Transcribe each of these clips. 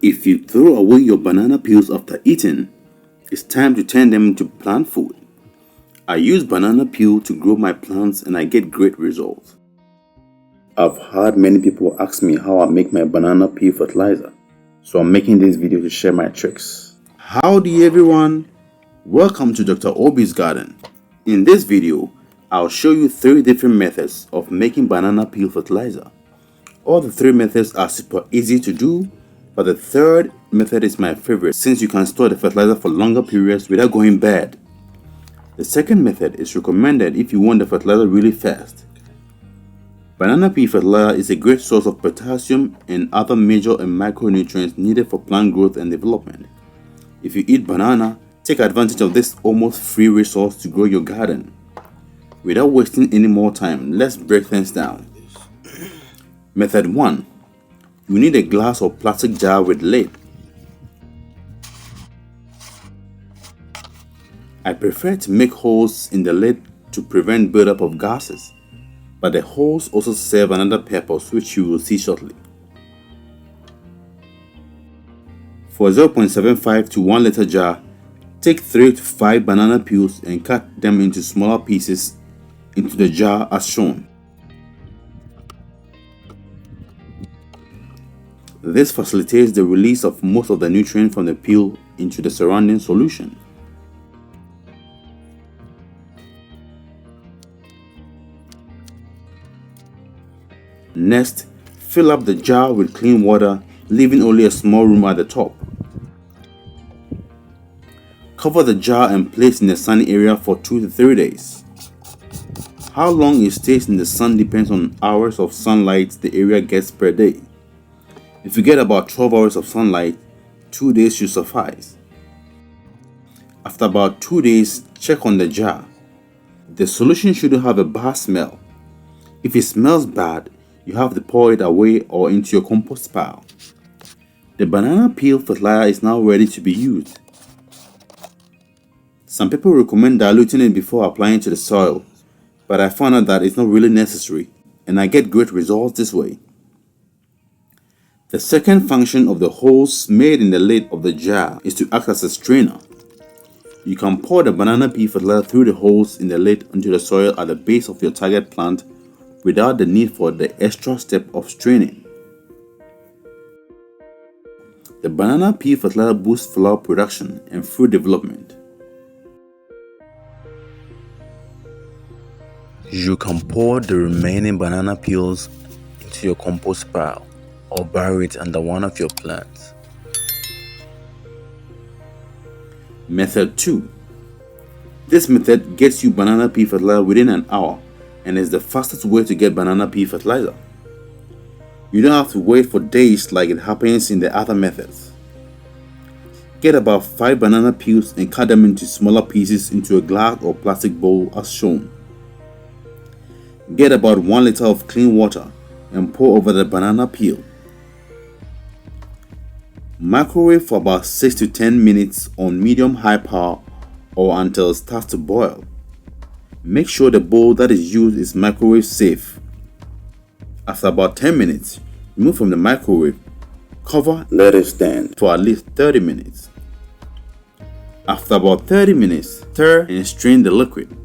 If you throw away your banana peels after eating, it's time to turn them into plant food. I use banana peel to grow my plants and I get great results. I've had many people ask me how I make my banana peel fertilizer, so I'm making this video to share my tricks. Howdy everyone, welcome to Dr. Obi's garden. In this video, I'll show you 3 different methods of making banana peel fertilizer. All the 3 methods are super easy to do, but the 3rd method is my favorite since you can store the fertilizer for longer periods without going bad. The 2nd method is recommended if you want the fertilizer really fast. Banana peel fertilizer is a great source of potassium and other major and micronutrients needed for plant growth and development. If you eat banana, take advantage of this almost free resource to grow your garden. Without wasting any more time, let's break things down. Method 1. You need a glass or plastic jar with lid. I prefer to make holes in the lid to prevent buildup of gases, but the holes also serve another purpose which you will see shortly. For a 0.75 to 1 liter jar, take 3 to 5 banana peels and cut them into smaller pieces into the jar as shown. This facilitates the release of most of the nutrient from the peel into the surrounding solution. Next, fill up the jar with clean water, leaving only a small room at the top. Cover the jar and place in a sunny area for 2 to 3 days. How long it stays in the sun depends on hours of sunlight the area gets per day. If you get about 12 hours of sunlight, 2 days should suffice. After about 2 days, check on the jar. The solution shouldn't have a bad smell. If it smells bad, you have to pour it away or into your compost pile. The banana peel fertilizer is now ready to be used. Some people recommend diluting it before applying to the soil, but I found out that it's not really necessary, and I get great results this way. The second function of the holes made in the lid of the jar is to act as a strainer. You can pour the banana peel fertilizer through the holes in the lid into the soil at the base of your target plant without the need for the extra step of straining. The banana peel fertilizer boosts flower production and fruit development. You can pour the remaining banana peels into your compost pile or bury it under one of your plants. Method 2. This method gets you banana peel fertilizer within an hour and is the fastest way to get banana peel fertilizer. You don't have to wait for days like it happens in the other methods. Get about 5 banana peels and cut them into smaller pieces into a glass or plastic bowl as shown. Get about 1 liter of clean water and pour over the banana peel. Microwave for about 6 to 10 minutes on medium-high power or until it starts to boil. Make sure the bowl that is used is microwave safe. After about 10 minutes, remove from the microwave, cover, let it stand for at least 30 minutes. After about 30 minutes, stir and strain the liquid.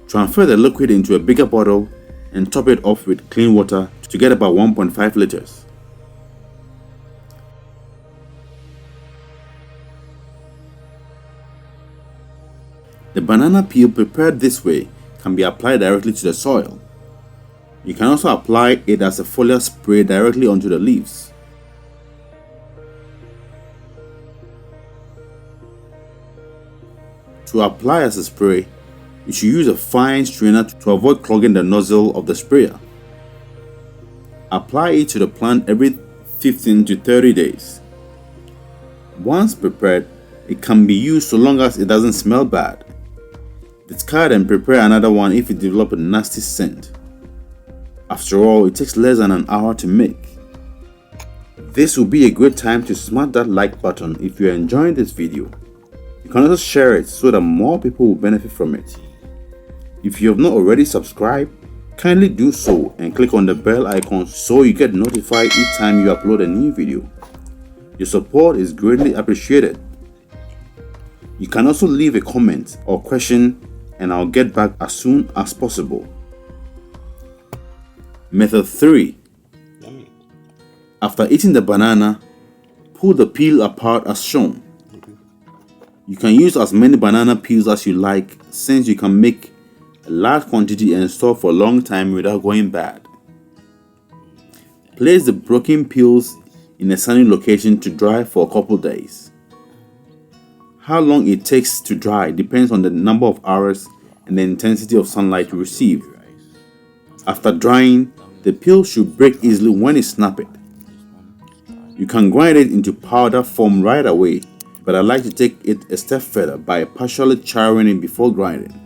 Transfer the liquid into a bigger bottle and top it off with clean water to get about 1.5 liters. The banana peel prepared this way can be applied directly to the soil. You can also apply it as a foliar spray directly onto the leaves. To apply as a spray, you should use a fine strainer to avoid clogging the nozzle of the sprayer. Apply it to the plant every 15 to 30 days. Once prepared, it can be used so long as it doesn't smell bad. Discard and prepare another one if it develops a nasty scent. After all, it takes less than an hour to make. This will be a great time to smash that like button if you are enjoying this video. You can also share it so that more people will benefit from it. If you have not already subscribed, kindly do so and click on the bell icon so you get notified each time you upload a new video. Your support is greatly appreciated. You can also leave a comment or question and I'll get back as soon as possible. Method 3. After eating the banana, pull the peel apart as shown. You can use as many banana peels as you like since you can make a large quantity and store for a long time without going bad. Place the broken peels in a sunny location to dry for a couple days. How long it takes to dry depends on the number of hours and the intensity of sunlight you receive. After drying, the peel should break easily when it's snapped. You can grind it into powder form right away, but I like to take it a step further by partially charring it before grinding.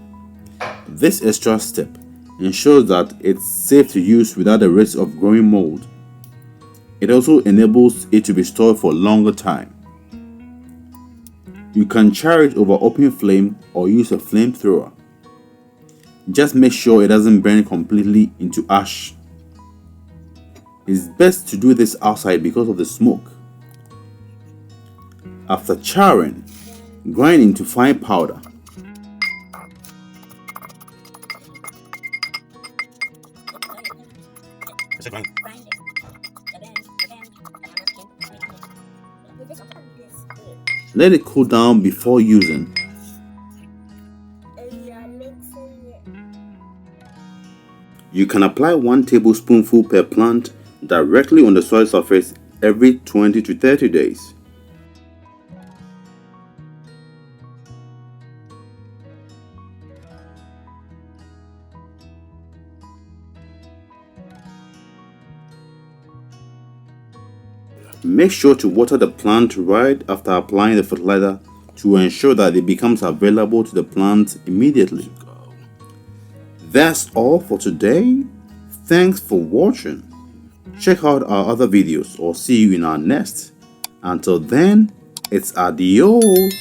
This extra step ensures that it's safe to use without the risk of growing mold. It also enables it to be stored for a longer time. You can char it over open flame or use a flamethrower. Just make sure it doesn't burn completely into ash. It's best to do this outside because of the smoke. After charring, grind into fine powder. Let it cool down before using. You can apply 1 tablespoonful per plant directly on the soil surface every 20 to 30 days. Make sure to water the plant right after applying the fertilizer to ensure that it becomes available to the plant immediately. That's all for today. Thanks for watching. Check out our other videos or see you in our next. Until then, it's adios.